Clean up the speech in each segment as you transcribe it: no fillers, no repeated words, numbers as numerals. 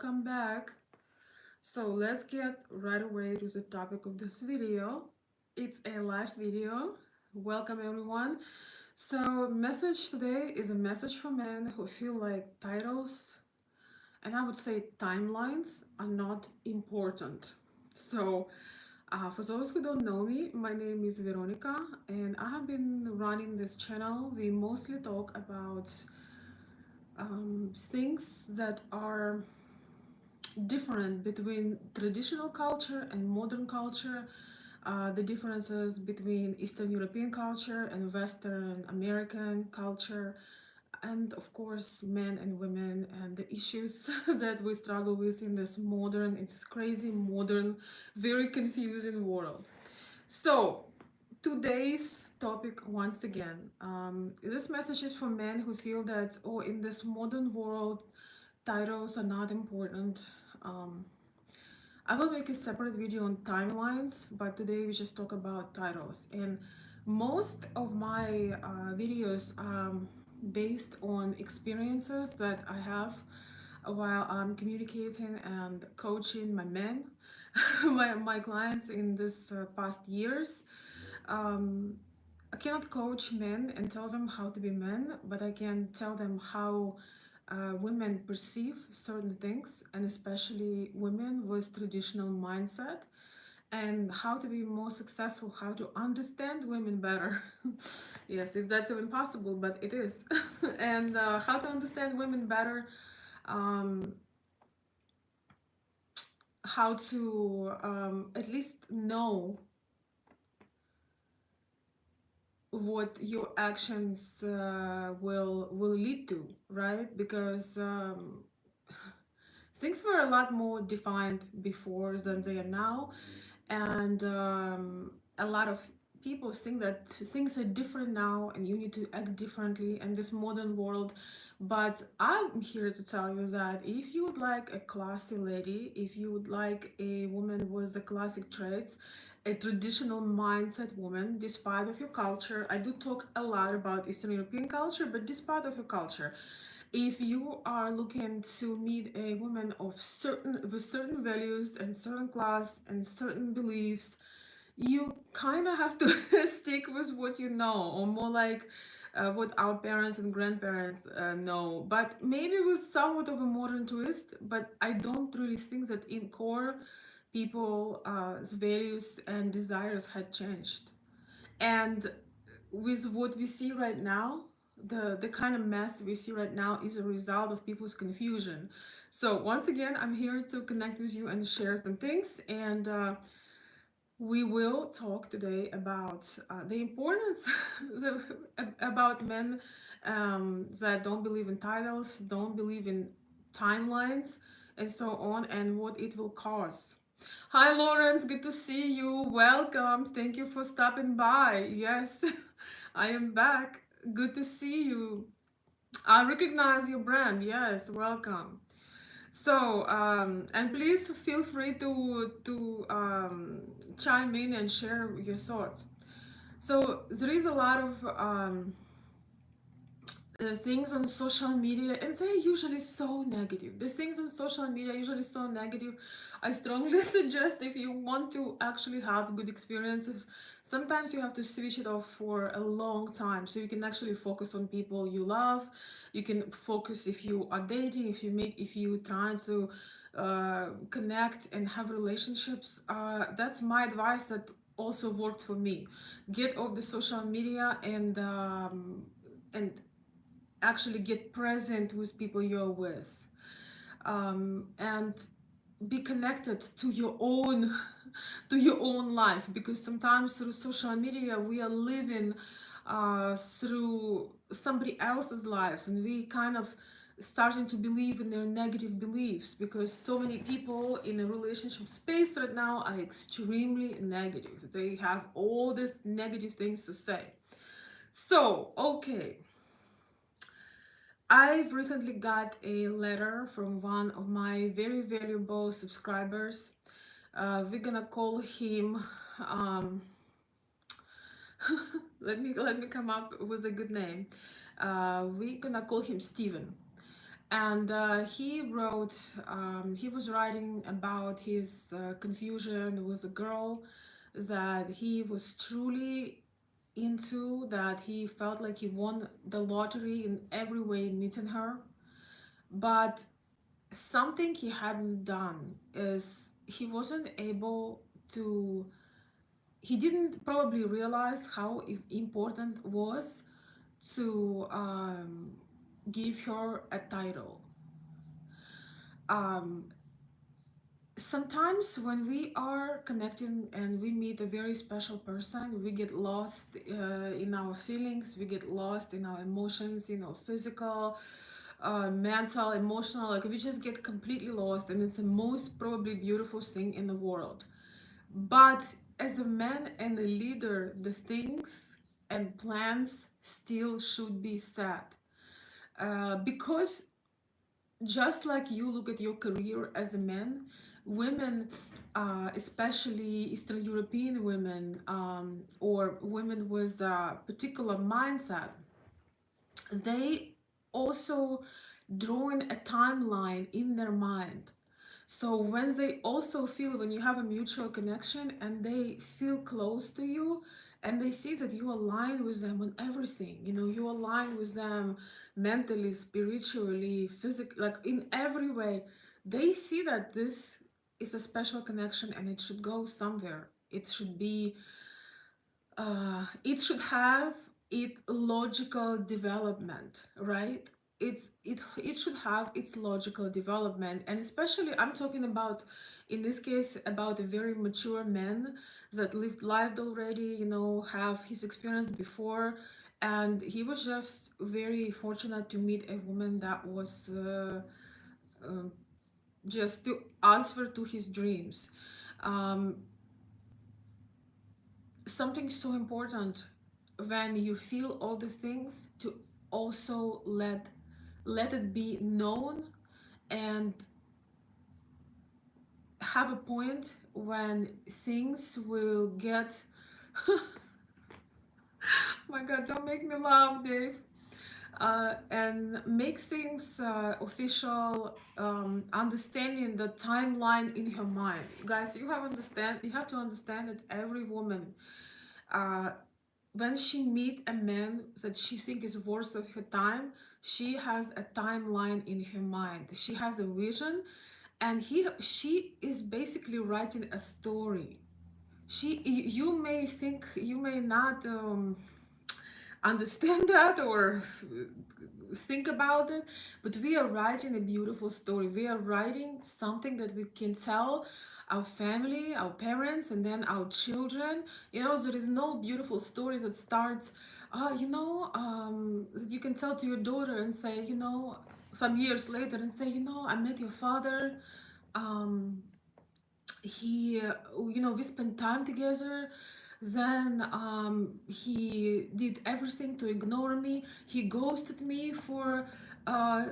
Welcome back. So let's get right away to the topic of this video. It's a live video. Welcome everyone. So message today is a message for men who feel like titles and I would say timelines are not important. So for those who don't know me, my name is Veronica and I have been running this channel. We mostly talk about things that are different between traditional culture and modern culture, the differences between Eastern European culture and Western American culture, and of course, men and women and the issues that we struggle with in this modern, it's crazy, modern, very confusing world. So, today's topic once again, this message is for men who feel that, oh, in this modern world, titles are not important. Um, I will make a separate video on timelines, but today we just talk about titles. And most of my videos are based on experiences that I have while I'm communicating and coaching my men, my clients in this past years. Um, I cannot coach men and tell them how to be men, but I can tell them how women perceive certain things, and especially women with traditional mindset, and how to be more successful, how to understand women better. Yes, if that's even possible, but it is. And how to understand women better, um, how to at least know what your actions will lead to, right? Because things were a lot more defined before than they are now, and a lot of people think that things are different now and you need to act differently in this modern world. But I'm here to tell you that if you would like a classy lady, if you would like a woman with the classic traits, a traditional mindset woman, despite of your culture, I do talk a lot about Eastern European culture, but despite of your culture, if you are looking to meet a woman of certain with certain values and certain class and certain beliefs, you kind of have to stick with what you know, or more like what our parents and grandparents know, but maybe with somewhat of a modern twist. But I don't really think that in core people's values and desires had changed. And with what we see right now, the kind of mess we see right now is a result of people's confusion. So once again, I'm here to connect with you and share some things, and we will talk today about the importance about men that don't believe in titles, don't believe in timelines, and so on, and what it will cause. Hi, Lawrence. Good to see you. Welcome. Thank you for stopping by. Yes, I am back. Good to see you. I recognize your brand. Yes, welcome. So, and please feel free to chime in and share your thoughts. So there is a lot of things on social media, and they're usually so negative. The things on social media are usually so negative. I strongly suggest, if you want to actually have good experiences, sometimes you have to switch it off for a long time so you can actually focus on people you love. You can focus if you are dating, if you trying to connect and have relationships. That's my advice that also worked for me. Get off the social media and actually get present with people you're with, and be connected to your own to your own life, because sometimes through social media we are living through somebody else's lives, and we kind of starting to believe in their negative beliefs, because so many people in a relationship space right now are extremely negative. They have all these negative things to say. So okay, I've recently got a letter from one of my very valuable subscribers. We're gonna call him. Um, let me come up with a good name. We're gonna call him Steven. And he was writing about his confusion with a girl that he was truly into, that he felt like he won the lottery in every way meeting her. But something he hadn't done is he wasn't able to, he didn't probably realize how important was to give her a title. um, Sometimes when we are connecting and we meet a very special person, we get lost in our feelings, we get lost in our emotions, physical, mental, emotional, like we just get completely lost, and it's the most probably beautiful thing in the world. But as a man and a leader, the things and plans still should be set. Because just like you look at your career as a man, women, especially Eastern European women, or women with a particular mindset, they also drawing a timeline in their mind. So when they also feel, when you have a mutual connection and they feel close to you, and they see that you align with them on everything, you align with them mentally, spiritually, physically, like in every way, they see that this is a special connection and it should go somewhere. It should have its logical development, right? It should have its logical development, and especially I'm talking about, in this case, about a very mature man that lived life already, have his experience before, and he was just very fortunate to meet a woman that was uh, just to answer to his dreams. Um, Something so important when you feel all these things, to also let it be known, and have a point when things will get my god, don't make me laugh, Dave. And make things official, understanding the timeline in her mind. Guys, you have to understand that every woman, uh, when she meet a man that she think is worth of her time, she has a timeline in her mind. She has a vision, and she is basically writing a story. You may think, you may not understand that or think about it, but we are writing a beautiful story. We are writing something that we can tell our family, our parents, and then our children. There is no beautiful story that starts that you can tell to your daughter and say, some years later, and say, I met your father. um he We spent time together, then he did everything to ignore me, he ghosted me for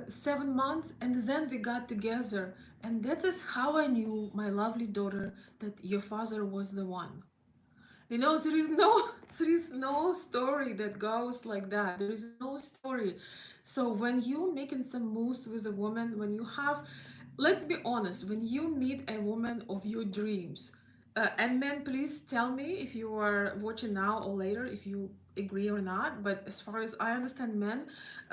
7 months, and then we got together, and that is how I knew, my lovely daughter, that your father was the one. There is no there is no story that goes like that. There is no story. So when you making some moves with a woman, when you have, let's be honest, when you meet a woman of your dreams, and men, please tell me if you are watching now or later if you agree or not. But as far as I understand, men,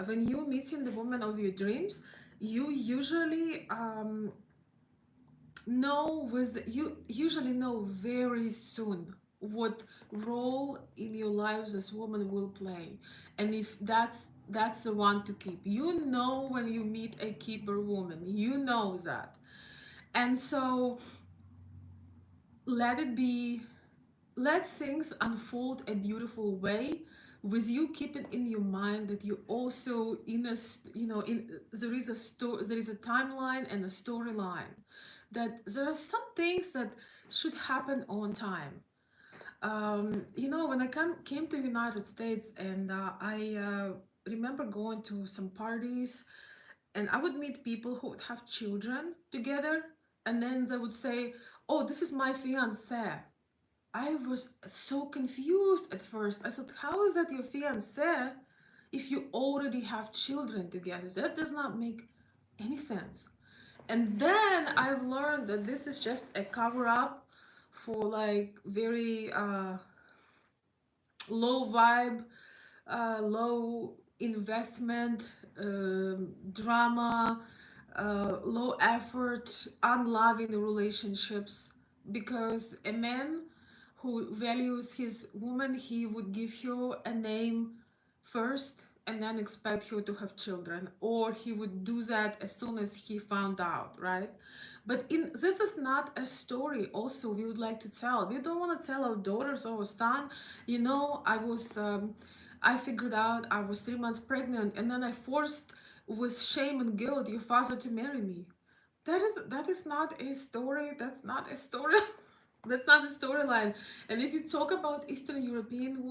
when you meeting the woman of your dreams, you usually you usually know very soon what role in your lives this woman will play, and if that's the one to keep. When you meet a keeper woman, that. And so let it be, let things unfold a beautiful way, with you keeping in your mind that you also in a in there is a there is a timeline and a storyline, that there are some things that should happen on time. When I came to United States, and I remember going to some parties, and I would meet people who would have children together, and then they would say, "Oh, this is my fiance." I was so confused at first. I thought, how is that your fiance if you already have children together? That does not make any sense. And then I've learned that this is just a cover up for like very low vibe, low investment, drama, low effort, unloving relationships. Because a man who values his woman, he would give her a name first and then expect her to have children, or he would do that as soon as he found out, right? But in this is not a story also we would like to tell. We don't want to tell our daughters or son, you know, I figured out I was 3 months pregnant and then I forced with shame and guilt your father to marry me. That is not a story. That's not a story. That's not the storyline. And if you talk about Eastern European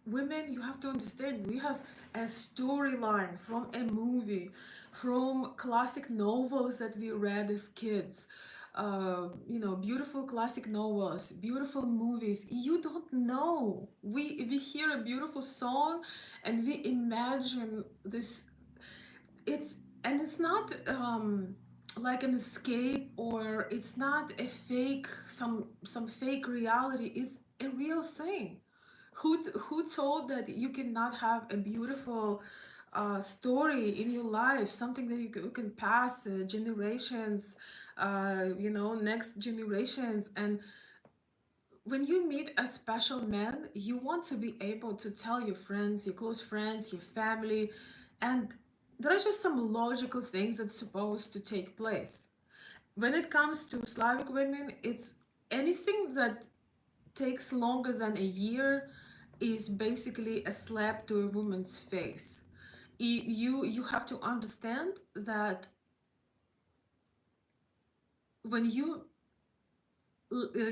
women, you have to understand we have a storyline from a movie, from classic novels that we read as kids. Beautiful classic novels, beautiful movies. You don't know. We hear a beautiful song, and we imagine this. It's not like an escape, or it's not a fake, some fake reality. It's a real thing. Who told that you cannot have a beautiful story in your life, something that you can pass generations, next generations. And when you meet a special man, you want to be able to tell your friends, your close friends, your family, and there are just some logical things that's supposed to take place. When it comes to Slavic women, it's anything that takes longer than a year is basically a slap to a woman's face. You have to understand that when you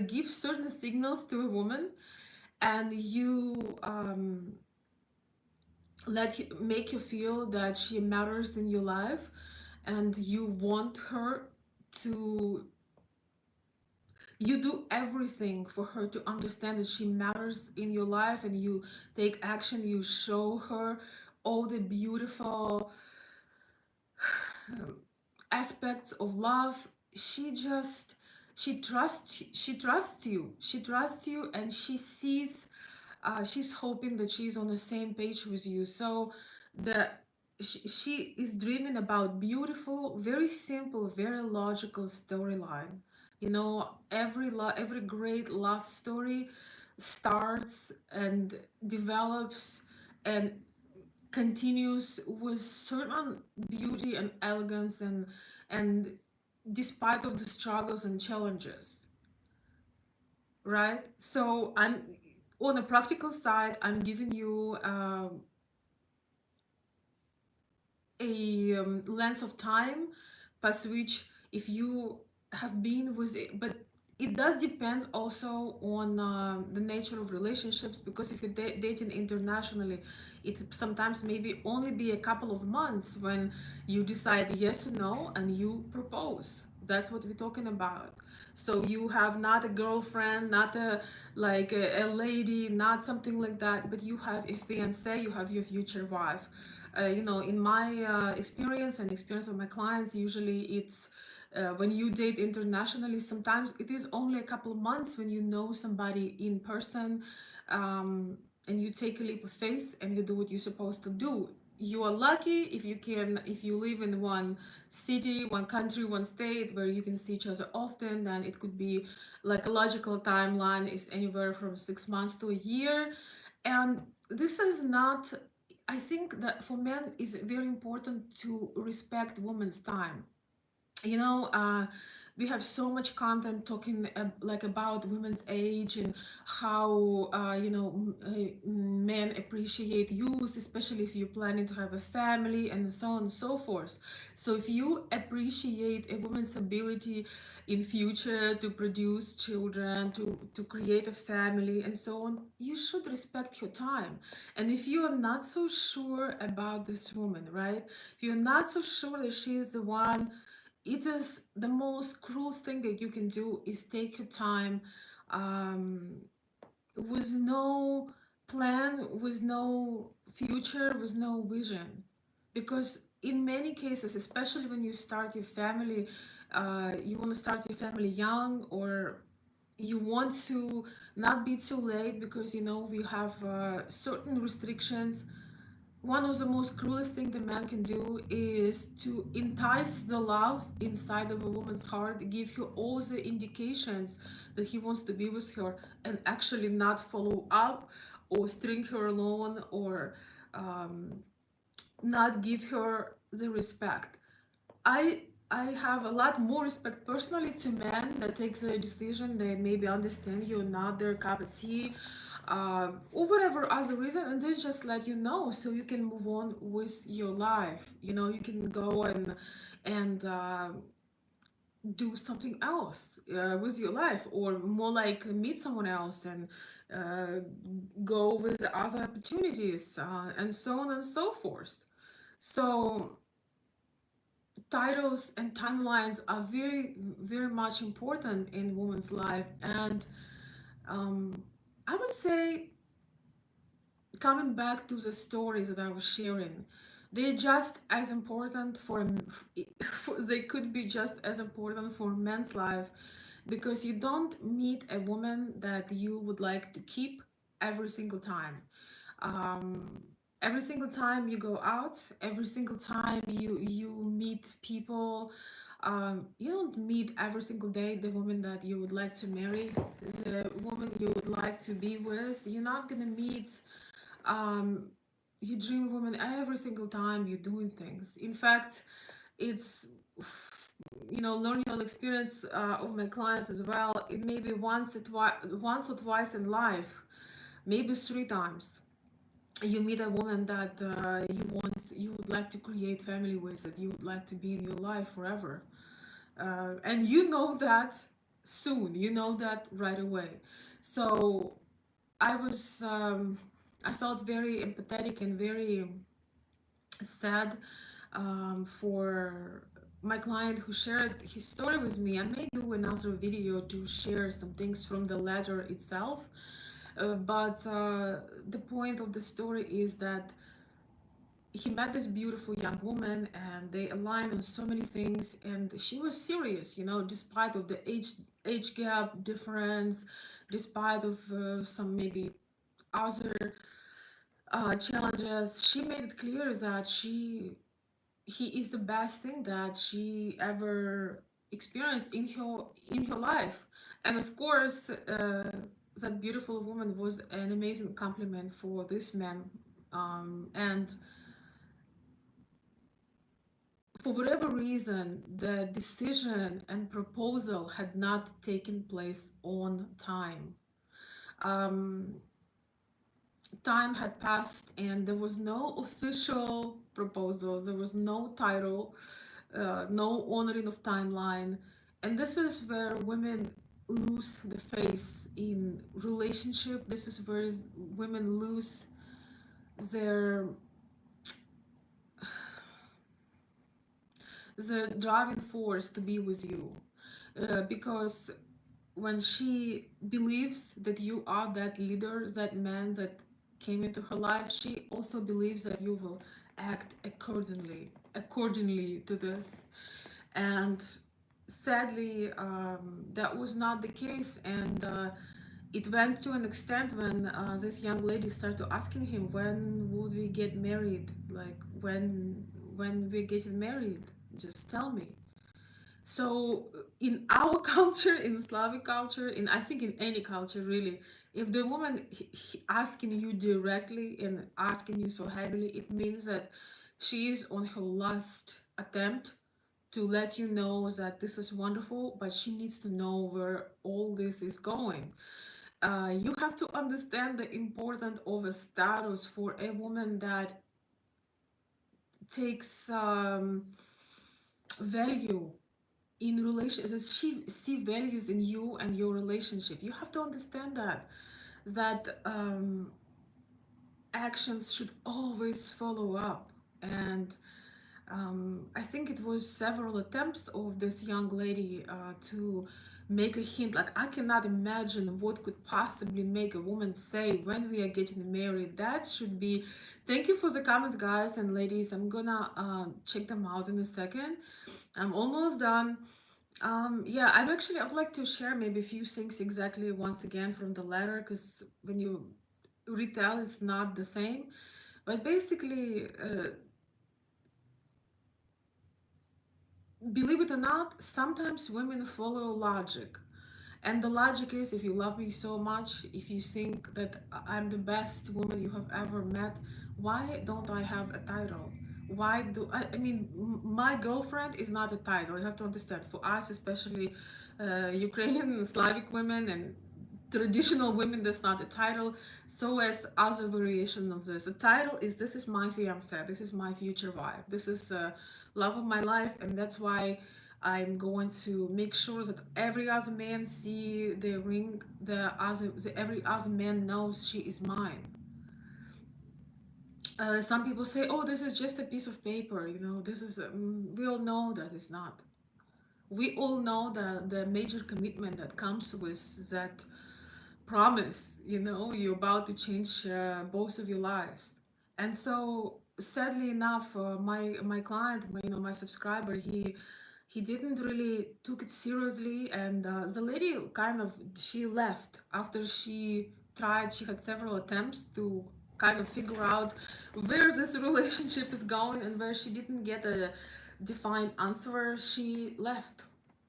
give certain signals to a woman, and you make you feel that she matters in your life, and you want her to, you do everything for her to understand that she matters in your life, and you take action, you show her all the beautiful aspects of love. She trusts you, and she's hoping that she's on the same page with you. So the she is dreaming about beautiful, very simple, very logical storyline. Every great love story starts and develops and continues with certain beauty and elegance, and despite of the struggles and challenges, right? So I'm on a practical side, I'm giving you a length of time past which, if you have been with it, but it does depend also on the nature of relationships, because if you're dating internationally, it sometimes maybe only be a couple of months when you decide yes or no and you propose. That's what we're talking about. So you have not a girlfriend, not a lady, not something like that, but you have a fiance, you have your future wife. In my experience and experience of my clients, usually it's when you date internationally, sometimes it is only a couple of months when you know somebody in person, um, and you take a leap of faith and you do what you're supposed to do. You are lucky if you live in one city, one country, one state where you can see each other often. Then it could be like a logical timeline is anywhere from 6 months to a year. And this is not, I think that for men is very important to respect women's time. you know uh, we have so much content talking like about women's age, and how men appreciate youth, especially if you're planning to have a family, and so on and so forth. So if you appreciate a woman's ability in future to produce children, to create a family and so on, you should respect her time. And if you are not so sure about this woman, right, if you're not so sure that she is the one, it is the most cruel thing that you can do is take your time, um, with no plan, with no future, with no vision. Because in many cases, especially when you start your family, you want to start your family young, or you want to not be too late because you know we have certain restrictions. One of the most cruelest thing the man can do is to entice the love inside of a woman's heart, give her all the indications that he wants to be with her, and actually not follow up or string her along, or um, not give her the respect. I I have a lot more respect personally to men that take the decision. They maybe understand you're not their cup of tea, or whatever other reason, and they just let you know so you can move on with your life. You know, you can go and do something else with your life, or more like meet someone else and uh, go with other opportunities, and so on and so forth. So titles and timelines are very, very much important in women's life, and um, I would say, coming back to the stories that I was sharing, they're just as important they could be just as important for men's life, because you don't meet a woman that you would like to keep every single time. um, every single time you go out, every single time you meet people, you don't meet every single day the woman that you would like to marry, the woman you would like to be with. You're not gonna meet um, your dream woman every single time you're doing things. In fact, it's, you know, learning on experience of my clients as well. It may be once or twice in life, maybe three times, you meet a woman that you would like to create family with, that you would like to be in your life forever, and you know that soon, you know that right away. So I was I felt very empathetic and very sad for my client who shared his story with me. I may do another video to share some things from the letter itself, but the point of the story is that he met this beautiful young woman and they aligned on so many things, and she was serious, you know, despite of the age gap difference, despite of some maybe other challenges. She made it clear that he is the best thing that she ever experienced in her life. And of course, that beautiful woman was an amazing compliment for this man. And for whatever reason, the decision and proposal had not taken place on time. Um, Time had passed and there was no official proposal, there was no title, no honoring of timeline. And this is where women lose the face in relationship. This is where women lose their the driving force to be with you, because when she believes that you are that leader, that man that came into her life, she also believes that you will act accordingly to this. And sadly, that was not the case. And it went to an extent when this young lady started asking him, when would we get married? Like, when we're getting married, just tell me. So in our culture, in Slavic culture, in I think in any culture really, if the woman asking you directly and asking you so heavily, it means that she is on her last attempt to let you know that this is wonderful, but she needs to know where all this is going. You have to understand the importance of a status for a woman that takes value in relationships. She see values in you and your relationship. You have to understand that actions should always follow up. And I think it was several attempts of this young lady to make a hint. Like, I cannot imagine what could possibly make a woman say when we are getting married. That should be. Thank you for the comments, guys and ladies. I'm gonna check them out in a second. I'm almost done. Yeah, I would like to share maybe a few things exactly once again from the letter, because when you retell, it's not the same. But basically, believe it or not, sometimes women follow logic. And the logic is, if you love me so much, if you think that I'm the best woman you have ever met, why don't I have a title? Why do I mean, my girlfriend is not a title. You have to understand. For us, especially Ukrainian and Slavic women and traditional women, that's not a title. So as other variation of this, a title is, this is my fiance, this is my future wife, this is love of my life. And that's why I'm going to make sure that every other man see the ring, every other man knows she is mine. Some people say, oh, this is just a piece of paper, this is we all know that it's not. We all know the major commitment that comes with that promise. You're about to change both of your lives. And so sadly enough, my client, my subscriber, he didn't really took it seriously. And the lady kind of, she left after she tried. She had several attempts to kind of figure out where this relationship is going, and where she didn't get a defined answer, she left.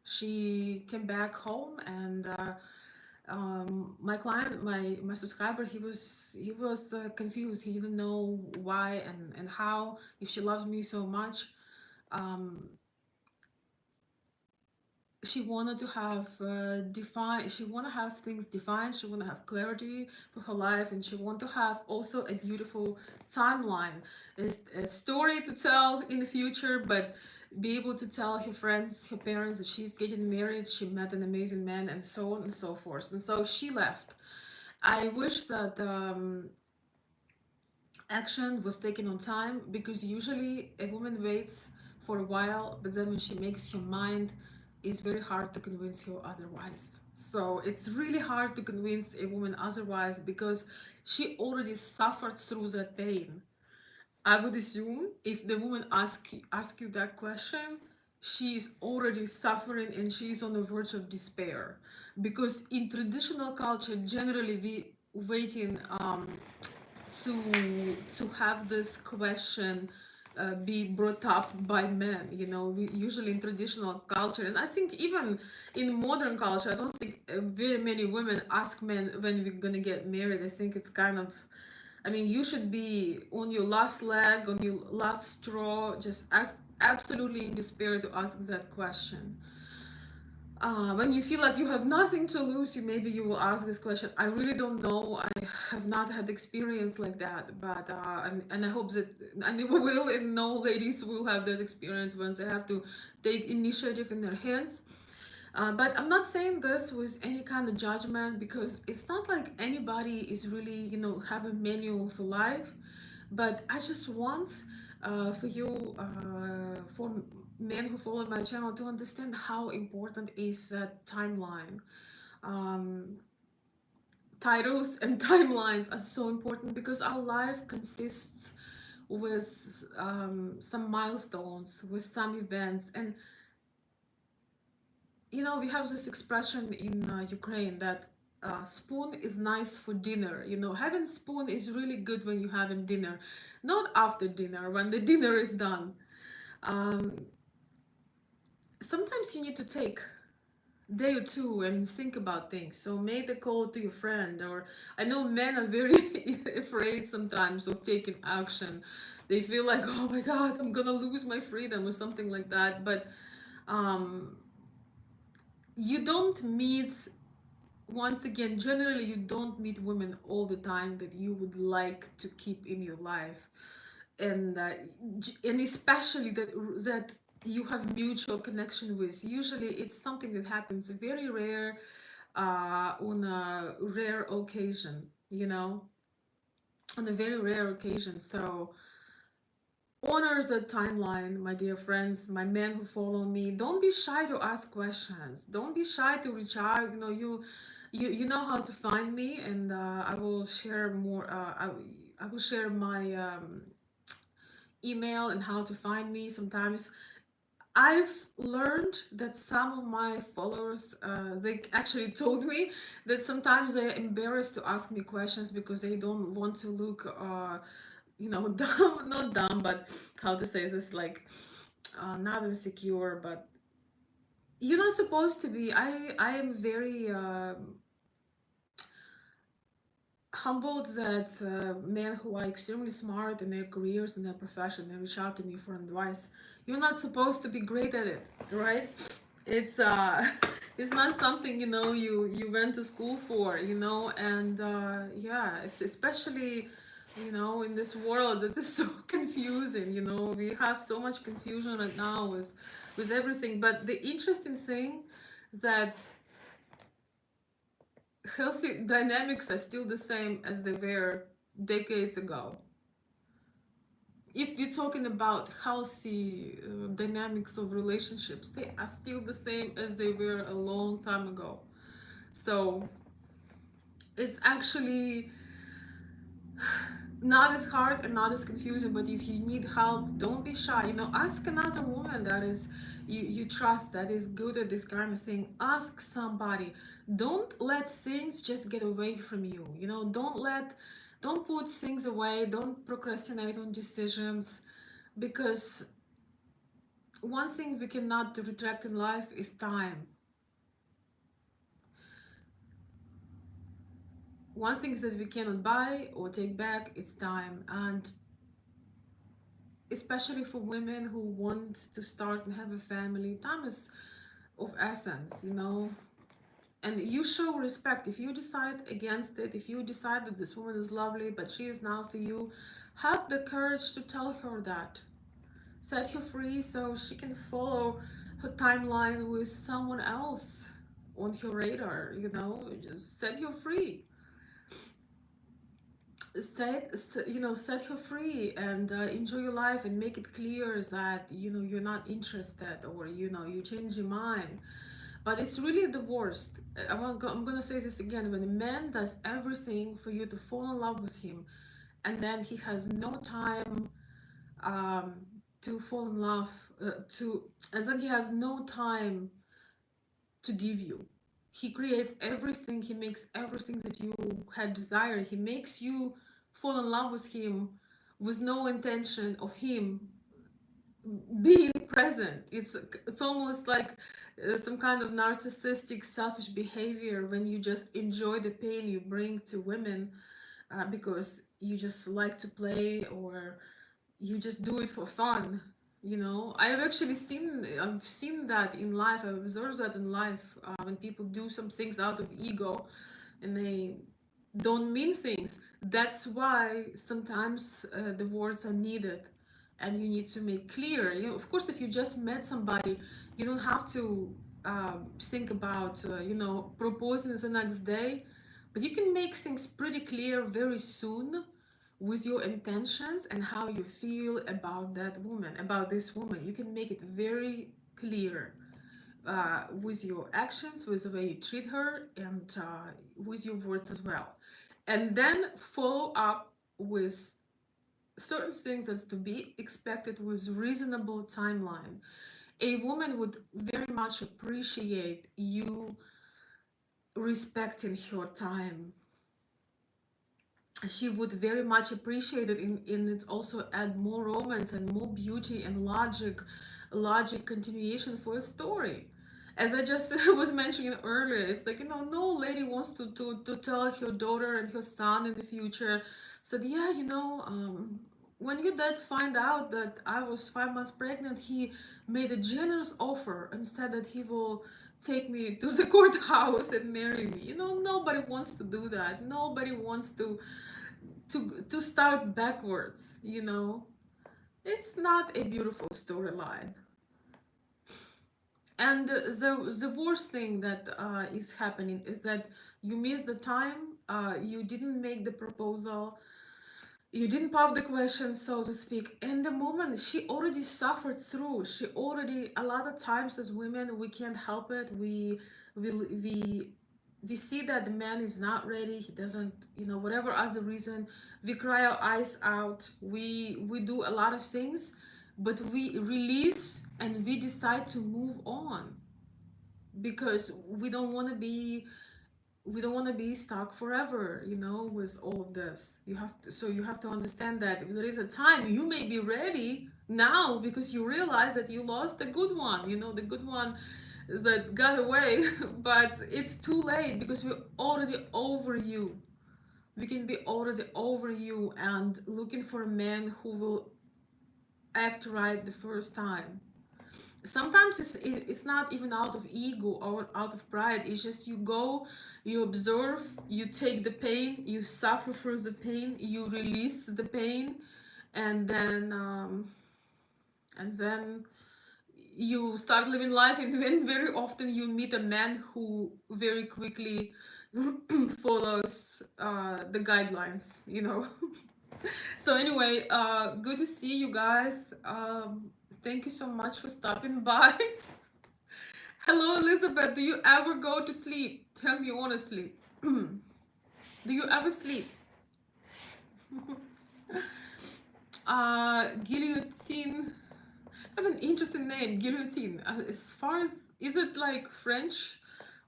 She came back home. And my client, my subscriber, he was confused. He didn't know why and how. If she loves me so much, um, she wanted to have she want to have things defined. She want to have clarity for her life, and she want to have also a beautiful timeline, a story to tell in the future, but be able to tell her friends, her parents, that she's getting married, she met an amazing man, and so on and so forth. And so she left. I wish that action was taken on time, because usually a woman waits for a while, but then when she makes her mind, it's very hard to convince her otherwise. So it's really hard to convince a woman otherwise, because she already suffered through that pain. I would assume if the woman ask you that question, she is already suffering and she is on the verge of despair. Because in traditional culture, generally we waiting to have this question be brought up by men. We usually in traditional culture, and I think even in modern culture, I don't think very many women ask men when we're gonna get married. I think it's kind of, I mean, you should be on your last leg, on your last straw, just as absolutely in despair to ask that question. When you feel like you have nothing to lose, you will ask this question. I really don't know. I have not had experience like that, but and I hope that I never will, and no ladies will have that experience once they have to take initiative in their hands. But I'm not saying this with any kind of judgment, because it's not like anybody is really, have a manual for life. But I just want for you, for men who follow my channel, to understand how important is that timeline. Um, Titles and timelines are so important, because our life consists with some milestones, with some events. And we have this expression in Ukraine that spoon is nice for dinner. Having spoon is really good when you're having dinner, not after dinner, when the dinner is done. Um, Sometimes you need to take a day or two and think about things. So make the call to your friend. Or I know men are very afraid sometimes of taking action. They feel like, oh my God, I'm gonna lose my freedom or something like that. But um, you don't meet, once again, generally you don't meet women all the time that you would like to keep in your life. And and especially that you have mutual connection with. Usually it's something that happens very rare, on a rare occasion, on a very rare occasion. So honor the timeline, my dear friends, my men who follow me. Don't be shy to ask questions. Don't be shy to reach out. You know how to find me, and I will share more. I will share my email and how to find me. Sometimes I've learned that some of my followers, they actually told me that sometimes they're embarrassed to ask me questions because they don't want to look, dumb, not dumb, but how to say this, like, not insecure, but you're not supposed to be. I am very humbled that men who are extremely smart in their careers and their profession, they reach out to me for advice. You're not supposed to be great at it, right? It's it's not something you went to school for, and yeah, especially in this world that is so confusing. We have so much confusion right now with everything. But the interesting thing is that healthy dynamics are still the same as they were decades ago. If we're talking about healthy dynamics of relationships, they are still the same as they were a long time ago. So it's actually not as hard and not as confusing. But if you need help, don't be shy. Ask another woman that is you trust, that is good at this kind of thing. Ask somebody. Don't let things just get away from you. Don't put things away. Don't procrastinate on decisions, because one thing we cannot retract in life is time. One thing that we cannot buy or take back is time. And especially for women who want to start and have a family, time is of essence. And you show respect. If you decide against it, if you decide that this woman is lovely but she is not for you, have the courage to tell her that. Set her free so she can follow her timeline with someone else on her radar. Just set her free. Set her free and enjoy your life, and make it clear that you're not interested, or you change your mind. But it's really the worst. I'm gonna say this again: when a man does everything for you to fall in love with him, and then he has no time um, to fall in love, to and then he has no time to give you. He creates everything, he makes everything that you had desired. He makes you fall in love with him with no intention of him being present. It's almost like some kind of narcissistic, selfish behavior when you just enjoy the pain you bring to women, because you just like to play, or you just do it for fun. I've seen that in life. I've observed that in life, when people do some things out of ego, and they don't mean things. That's why sometimes the words are needed, and you need to make clear. Of course, if you just met somebody, you don't have to think about proposing the next day, but you can make things pretty clear very soon with your intentions and how you feel about that woman, about this woman. You can make it very clear, with your actions, with the way you treat her, and with your words as well. And then follow up with certain things that's to be expected with reasonable timeline. A woman would very much appreciate you respecting her time. She would very much appreciate it, in it's also add more romance and more beauty and logic continuation for a story. As I just was mentioning earlier, it's like, no lady wants to tell her daughter and her son in the future, said, yeah, when your dad find out that I was 5 months pregnant, he made a generous offer and said that he will take me to the courthouse and marry me. Nobody wants to do that. Nobody wants to start backwards. It's not a beautiful storyline. And the worst thing that is happening is that you miss the time, you didn't make the proposal, You didn't pop the question, so to speak. In the moment, she already suffered through. She already, a lot of times as women, we can't help it. We, we, we see that the man is not ready. He doesn't, whatever other reason, we cry our eyes out. We do a lot of things, but we release and we decide to move on because we don't want to be stuck forever, with all of this. You have to understand that if there is a time you may be ready now because you realize that you lost the good one, the good one that got away. But it's too late because we're already over you. We can be already over you and looking for a man who will act right the first time. Sometimes it's not even out of ego or out of pride. It's just you go, you observe, you take the pain, you suffer for the pain, you release the pain, and then you start living life. And then very often you meet a man who very quickly follows the guidelines. So anyway, good to see you guys. Thank you so much for stopping by. Hello, Elizabeth. Do you ever go to sleep? Tell me honestly. Do you ever sleep? Guillotine. I have an interesting name, guillotine. As far as, is it like French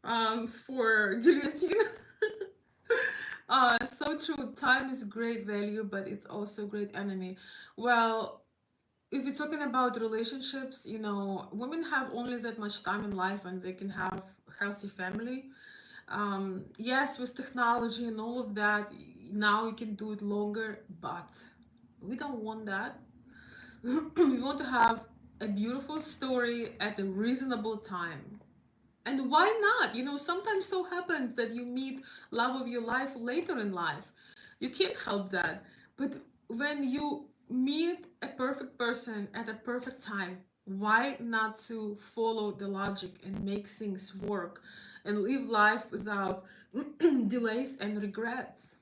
for guillotine? So true. Time is great value, but it's also great enemy. Well, if you're talking about relationships, women have only that much time in life and they can have healthy family. Yes, with technology and all of that, now you can do it longer, but we don't want that. We want to have a beautiful story at a reasonable time. And why not? Sometimes so happens that you meet love of your life later in life. You can't help that. But when you meet a perfect person at a perfect time, why not to follow the logic and make things work and live life without delays and regrets?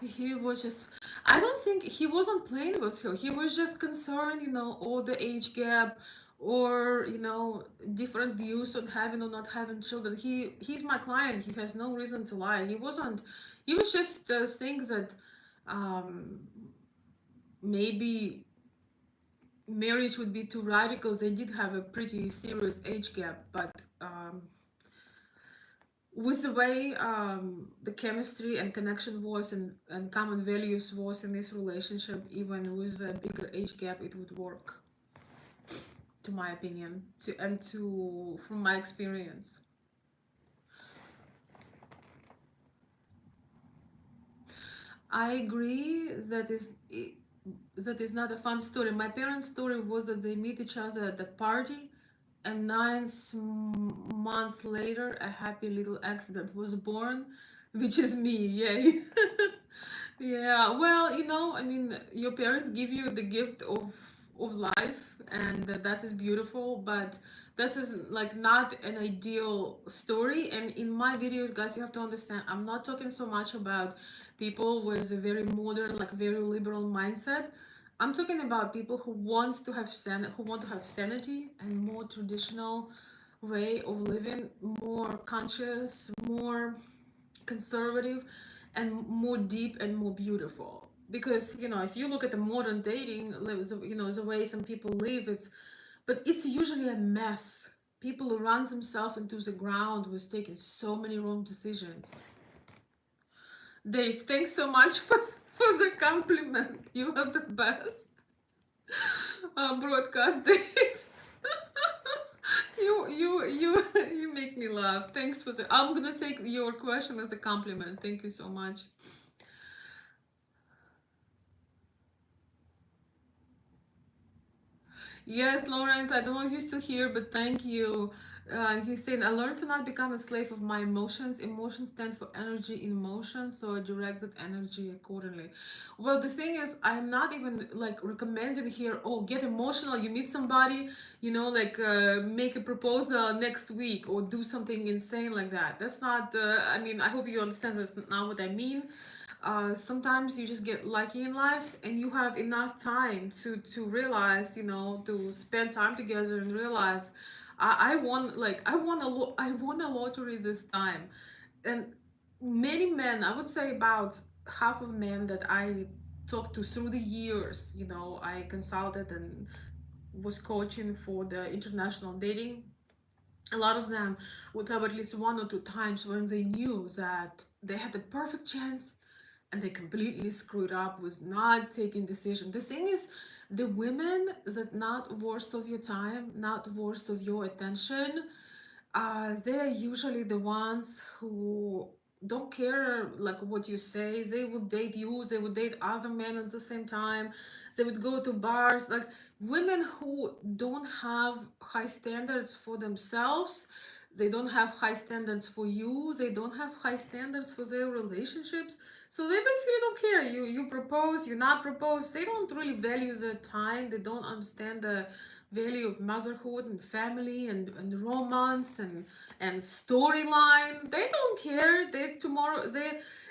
He was just, I don't think he wasn't playing with her. He was just concerned, all the age gap or, different views on having or not having children. He's my client. He has no reason to lie. He was just things that um maybe marriage would be too radical. They did have a pretty serious age gap, but with the way the chemistry and connection was and common values was in this relationship, even with a bigger age gap, it would work, to my opinion, from my experience. I agree that is not a fun story. My parents' story was that they meet each other at the party, and 9 months later, a happy little accident was born, which is me. Yay! Yeah. Well, I mean, your parents give you the gift of life, and that is beautiful. But that is like not an ideal story. And in my videos, guys, you have to understand, I'm not talking so much about people with a very modern, like very liberal mindset. I'm talking about people who want to have sanity and more traditional way of living, more conscious, more conservative, and more deep and more beautiful. Because if you look at the modern dating, the way some people live, it's usually a mess. People run themselves into the ground with taking so many wrong decisions. Dave, thanks so much for the compliment. You are the best. Broadcast, Dave. You make me laugh. Thanks for the. I'm gonna take your question as a compliment. Thank you so much. Yes, Lawrence, I don't know if you're still here, but thank you. He's saying, I learned to not become a slave of my emotions. Emotions stand for energy in motion, so I direct that energy accordingly. Well, the thing is, I'm not even like recommending here, oh, get emotional. You meet somebody, like make a proposal next week or do something insane like that. That's not, I mean, I hope you understand that's not what I mean. Sometimes you just get lucky in life and you have enough time to realize, to spend time together and realize I won, like I won a lottery this time. And many men, I would say about half of men that I talked to through the years, I consulted and was coaching for the international dating. A lot of them would have at least one or two times when they knew that they had the perfect chance and they completely screwed up with not taking decision. The thing is, the women that not worth of your time, not worth of your attention, they're usually the ones who don't care like what you say. They would date you, they would date other men at the same time, they would go to bars. Like women who don't have high standards for themselves, they don't have high standards for you, they don't have high standards for their relationships. So they basically don't care. You propose, you not propose. They don't really value their time. They don't understand the value of motherhood and family and romance and storyline. They don't care.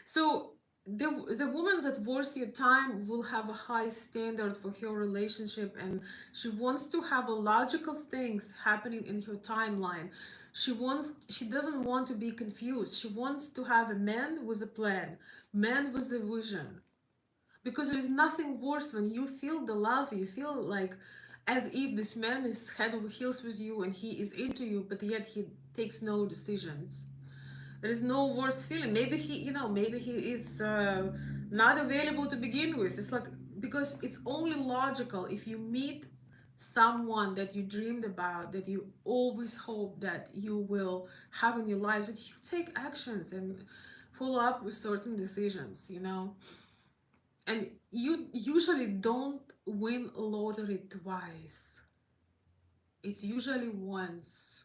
So the woman that worth your time will have a high standard for her relationship, and she wants to have a logical things happening in her timeline. She doesn't want to be confused. She wants to have a man with a plan, man with a vision, because there is nothing worse when you feel the love. You feel like as if this man is head over heels with you and he is into you, but yet he takes no decisions. There is no worse feeling. Maybe maybe he is not available to begin with. It's like, because it's only logical if you meet someone that you dreamed about, that you always hope that you will have in your lives, that you take actions and follow up with certain decisions. And you usually don't win lottery twice. It's usually once.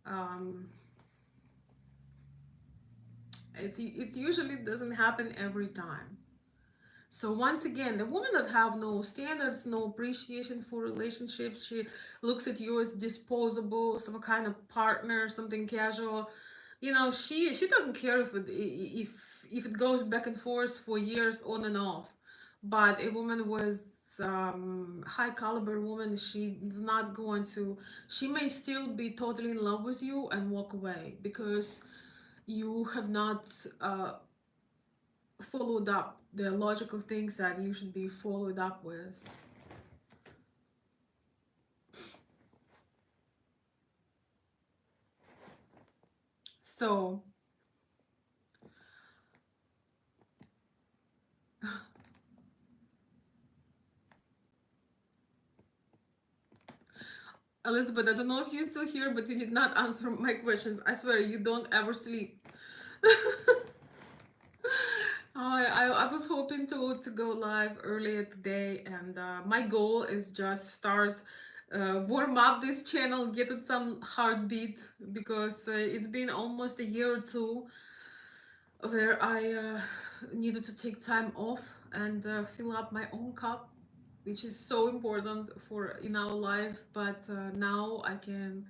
Um, it's usually doesn't happen every time. So once again, the women that have no standards, no appreciation for relationships, she looks at you as disposable, some kind of partner, something casual. She doesn't care if it goes back and forth for years on and off. But a woman with high caliber woman, she is not going to. She may still be totally in love with you and walk away because you have not followed up the logical things that you should be followed up with. So, Elizabeth, I don't know if you're still here, but you did not answer my questions. I swear, you don't ever sleep. I was hoping to go live earlier today, and my goal is just start warm up this channel, get it some heartbeat, because it's been almost a year or two where I needed to take time off and fill up my own cup, which is so important for in our life. But now I can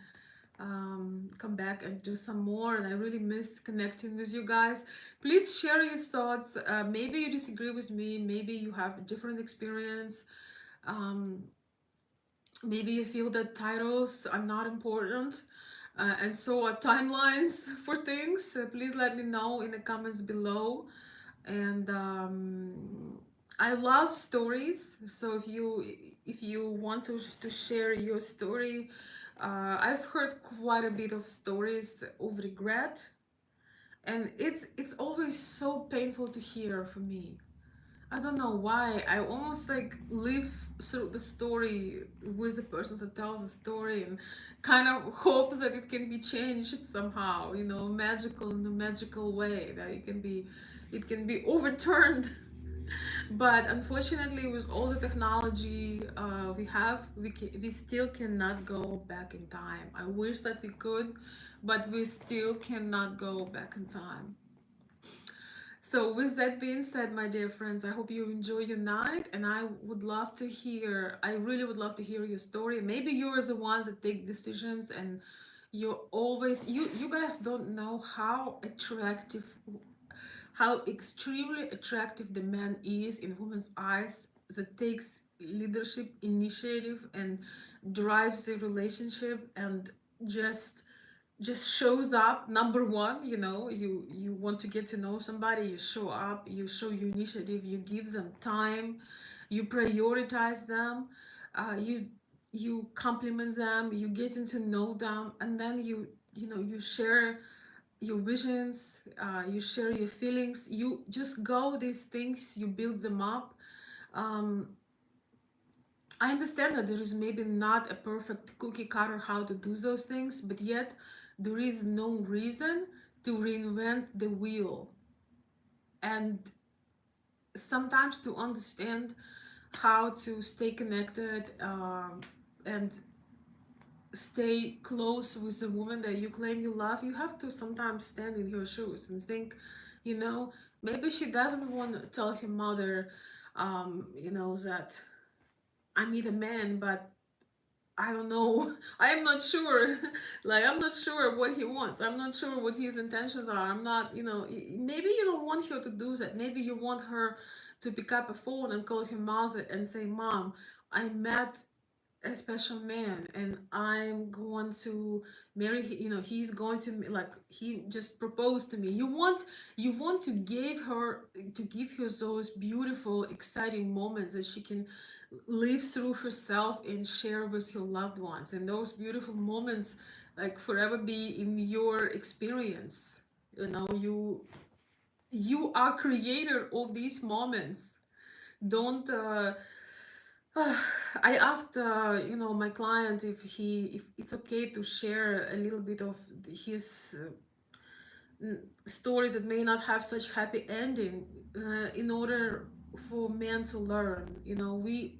come back and do some more, and I really miss connecting with you guys. Please share your thoughts. Maybe you disagree with me, maybe you have a different experience. um, Maybe you feel that titles are not important, and so are timelines for things. Please let me know in the comments below. And I love stories, so if you want to share your story, I've heard quite a bit of stories of regret, and it's always so painful to hear for me. I don't know why. I almost like live through the story with the person that tells the story and kind of hopes that it can be changed somehow, magical in a magical way, that it can be overturned. But unfortunately, with all the technology we have, we still cannot go back in time. I wish that we could, but we still cannot go back in time. So, with that being said, my dear friends, I hope you enjoy your night, and I really would love to hear your story. Maybe you're the ones that take decisions, and you guys don't know how extremely attractive the man is in women's eyes that takes leadership, initiative, and drives the relationship and just just shows up. Number one, you want to get to know somebody, you show up, you show your initiative, you give them time, you prioritize them, you compliment them, you getting to know them, and then you share your visions, you share your feelings, you just go these things, you build them up. um, I understand that there is maybe not a perfect cookie cutter how to do those things, but yet there is no reason to reinvent the wheel. And sometimes to understand how to stay connected, and stay close with the woman that you claim you love, you have to sometimes stand in her shoes and think, you know, maybe she doesn't want to tell her mother, that I meet a man, but I don't know. I am not sure. Like, I'm not sure what he wants. I'm not sure what his intentions are. I'm not, maybe you don't want her to do that. Maybe you want her to pick up a phone and call her mother and say, Mom, I met a special man and I'm going to marry he's going to, like, he just proposed to me. You want to give her those beautiful exciting moments that she can live through herself and share with her loved ones, and those beautiful moments like forever be in your experience. You are creator of these moments. Don't I asked my client if it's okay to share a little bit of his stories that may not have such happy ending, in order for men to learn. We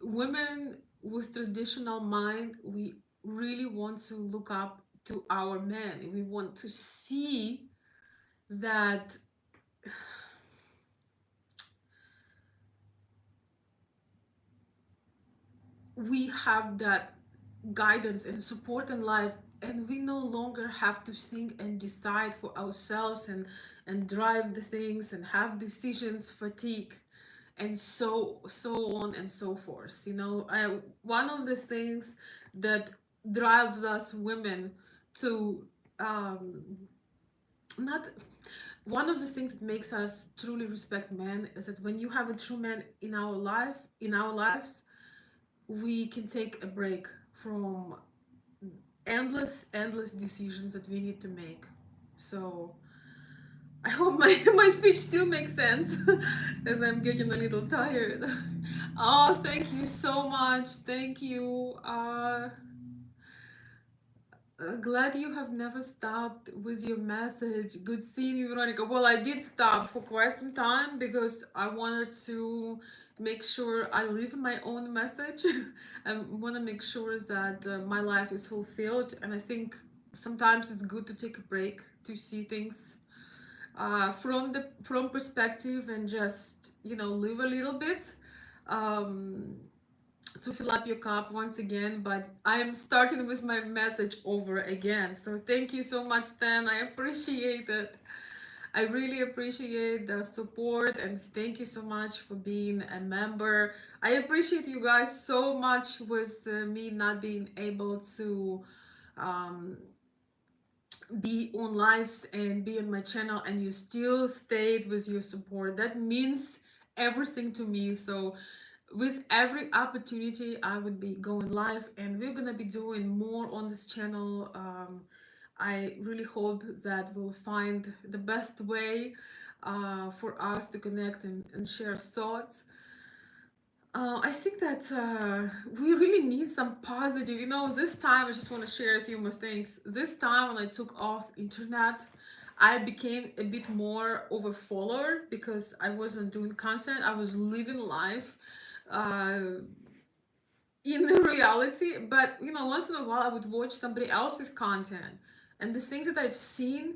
women with traditional mind, we really want to look up to our men. We want to see that we have that guidance and support in life, and we no longer have to think and decide for ourselves and drive the things and have decisions fatigue and so on and so forth. One of the things that drives us women to, um not one of the things that makes us truly respect men is that when you have a true man in our lives, we can take a break from endless decisions that we need to make. So I hope my speech still makes sense as I'm getting a little tired. Oh, thank you so much. Thank you. Glad you have never stopped with your message. Good seeing you, Veronica. Well, I did stop for quite some time because I wanted to make sure I leave my own message. I want to make sure that my life is fulfilled. And I think sometimes it's good to take a break to see things from perspective and just live a little bit. Um, to fill up your cup once again, but I am starting with my message over again. So thank you so much, Stan. I appreciate it. I really appreciate the support, and thank you so much for being a member. I appreciate you guys so much with me not being able to um, be on lives and be on my channel, and you still stayed with your support. That means everything to me. So with every opportunity I would be going live, and we're gonna be doing more on this channel. I really hope that we'll find the best way for us to connect and share thoughts. I think that we really need some positive. This time, I just want to share a few more things. This time, when I took off internet, I became a bit more of a follower because I wasn't doing content. I was living life uh, in the reality. But once in a while, I would watch somebody else's content, and the things that I've seen,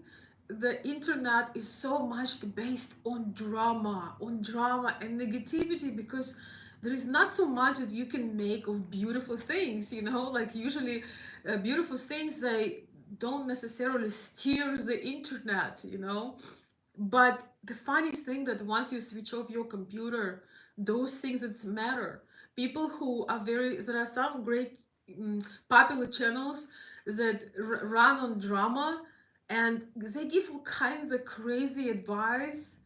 the internet is so much based on drama and negativity because there is not so much that you can make of beautiful things. Like usually, beautiful things they don't necessarily steer the internet. But the funniest thing that once you switch off your computer, those things that matter. People who are there are some great popular channels that run on drama, and they give all kinds of crazy advice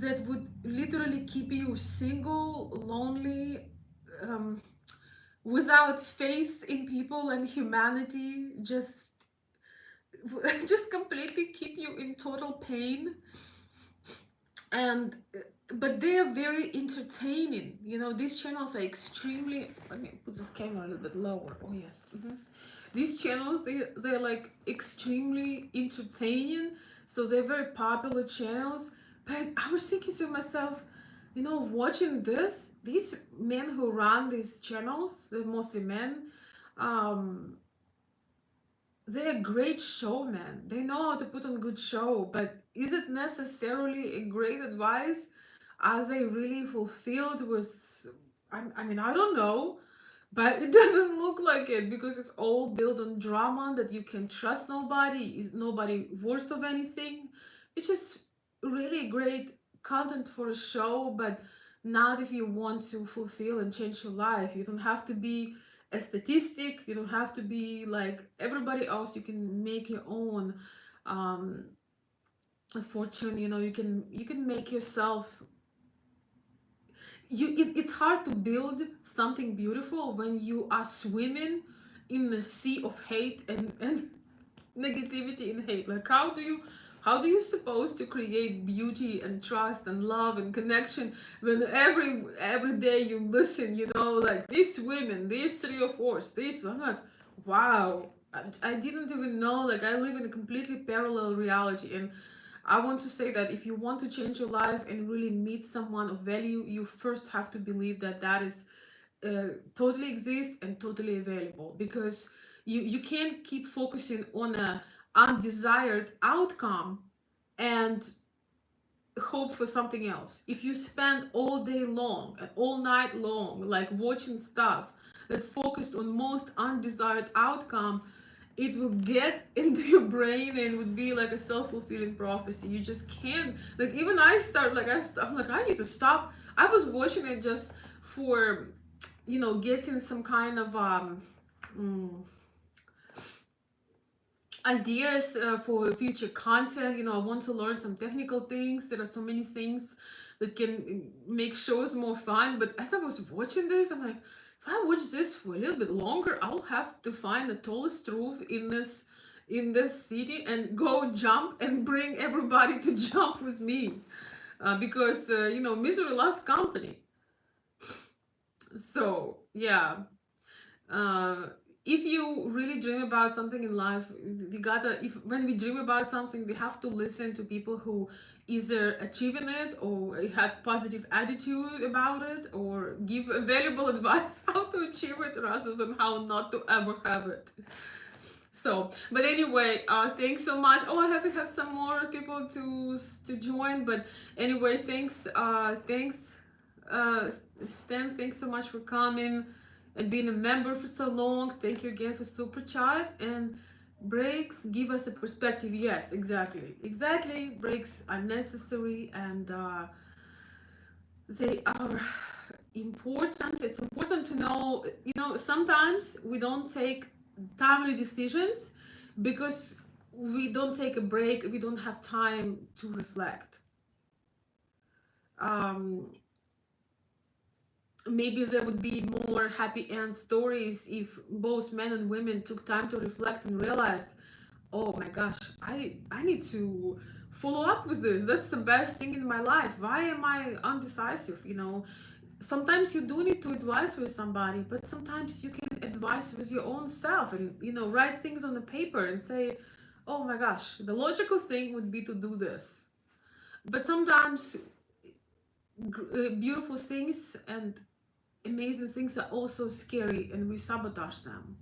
that would literally keep you single, lonely, um, without faith in people and humanity, just completely keep you in total pain. And but they are very entertaining. These channels are extremely, let me put this camera a little bit lower. Oh yes. These channels, they're like extremely entertaining, so they're very popular channels. But I was thinking to myself, watching these men who run these channels, they're mostly men. um they're great showmen. They know how to put on good show, but is it necessarily a great advice? Are they really fulfilled with? I mean, I don't know, but it doesn't look like it because it's all built on drama that you can trust nobody. Is nobody worth of anything? It's just really great content for a show, but not if you want to fulfill and change your life. You don't have to be a statistic. You don't have to be like everybody else. You can make your own um fortune. You can make yourself. It's hard to build something beautiful when you are swimming in a sea of hate and negativity and hate. Like, how do you supposed to create beauty and trust and love and connection when every day you listen, like these women, these three or four, this? I'm like, wow, I didn't even know. Like, I live in a completely parallel reality. And I want to say that if you want to change your life and really meet someone of value, you first have to believe that that is totally exist and totally available, because you can't keep focusing on a undesired outcome and hope for something else. If you spend all day long and all night long like watching stuff that focused on most undesired outcome, it will get into your brain and would be like a self-fulfilling prophecy. You just can't. Like, even I start like I'm like, I need to stop. I was watching it just for getting some kind of mm, ideas for future content. I want to learn some technical things. There are so many things that can make shows more fun. But as I was watching this, I'm like, if I watch this for a little bit longer, I'll have to find the tallest roof in this city and go jump and bring everybody to jump with me, because misery loves company. So yeah, uh, if you really dream about something in life, we gotta if when we dream about something, we have to listen to people who either achieving it or had positive attitude about it, or give valuable advice how to achieve it rather than how not to ever have it. So, but anyway, thanks so much. Oh, I have to have some more people to join. But anyway, thanks, Stan. Thanks so much for coming and being a member for so long. Thank you again for super chat. And breaks give us a perspective. Yes, exactly. Breaks are necessary, and they are important. It's important to know. Sometimes we don't take timely decisions because we don't take a break. We don't have time to reflect. um Maybe there would be more happy end stories if both men and women took time to reflect and realize, oh my gosh, I need to follow up with this. That's the best thing in my life. Why am I undecisive? Sometimes you do need to advise with somebody, but sometimes you can advise with your own self and write things on the paper and say, oh my gosh, the logical thing would be to do this. But sometimes beautiful things and amazing things are also scary, and we sabotage them.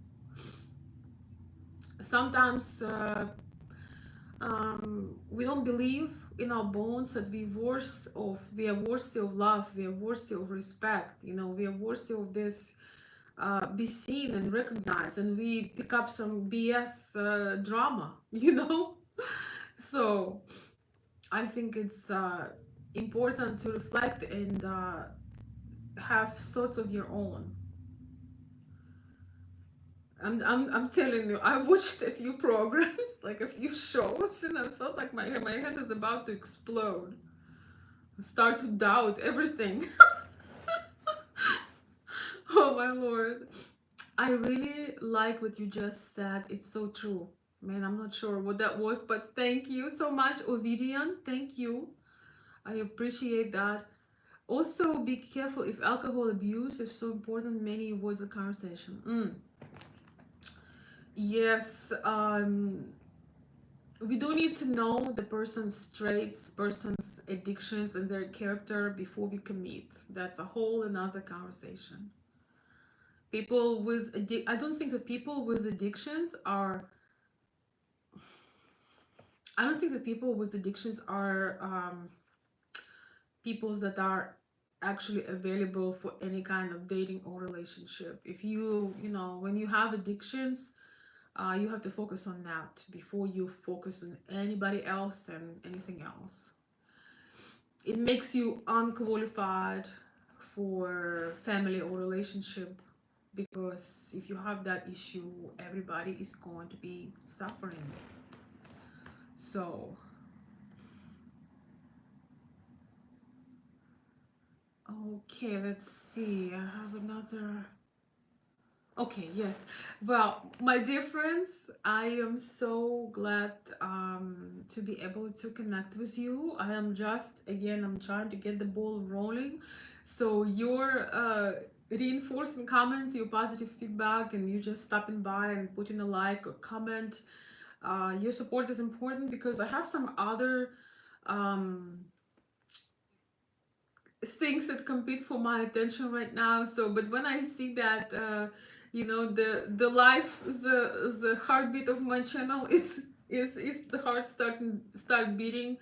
Sometimes we don't believe in our bones that we are worthy of love, we are worthy of respect, you know, we are worthy of this, be seen and recognized, and we pick up some BS drama, you know. So I think it's important to reflect and have thoughts of your own. I'm telling you, I watched a few programs, like a few shows, and I felt like my head is about to explode. I start to doubt everything. Oh my lord. I really like what you just said. It's so true. Man, I'm not sure what that was, but thank you so much, Ovidian. Thank you. I appreciate that. Also, be careful if alcohol abuse is so important. Many was a conversation. Yes, we do need to know the person's traits, person's addictions, and their character before we commit. That's a whole another conversation. I don't think that people with addictions are. I don't think that people with addictions are people that are actually available for any kind of dating or relationship. If you know, when you have addictions, you have to focus on that before you focus on anybody else and anything else. It makes you unqualified for family or relationship, because if you have that issue, everybody is going to be suffering. So, okay, let's see. I have another. Okay, yes. Well, my dear friends, I am so glad to be able to connect with you. I am just, again, I'm trying to get the ball rolling. So, your reinforcing comments, your positive feedback, and you just stopping by and putting a like or comment, your support is important, because I have some other um, things that compete for my attention right now. So but when I see that you know, the life, the heartbeat of my channel is the heart start beating,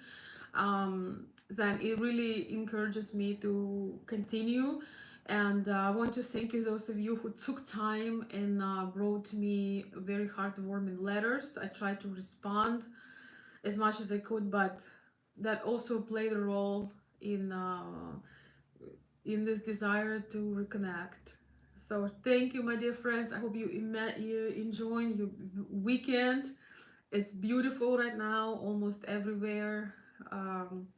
then it really encourages me to continue. And I want to thank you, those of you who took time and wrote me very heartwarming letters. I tried to respond as much as I could, but that also played a role in this desire to reconnect. So thank you, my dear friends. I hope you enjoying your weekend. It's beautiful right now, almost everywhere. Um,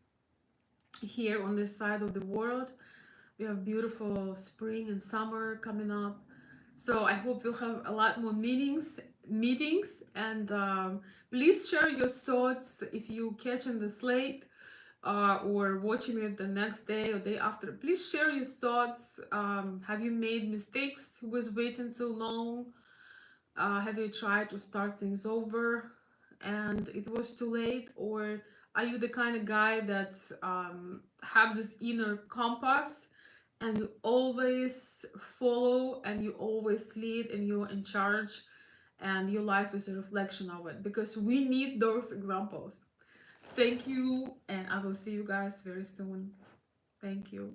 Here on this side of the world, we have beautiful spring and summer coming up. So I hope you'll have a lot more meetings, and please share your thoughts if you catch in the slate or watching it the next day or day after. Please share your thoughts. Have you made mistakes with waiting so long? Have you tried to start things over and it was too late? Or are you the kind of guy that have this inner compass and you always follow and you always lead and you're in charge and your life is a reflection of it? Because we need those examples. Thank you, and I will see you guys very soon. Thank you.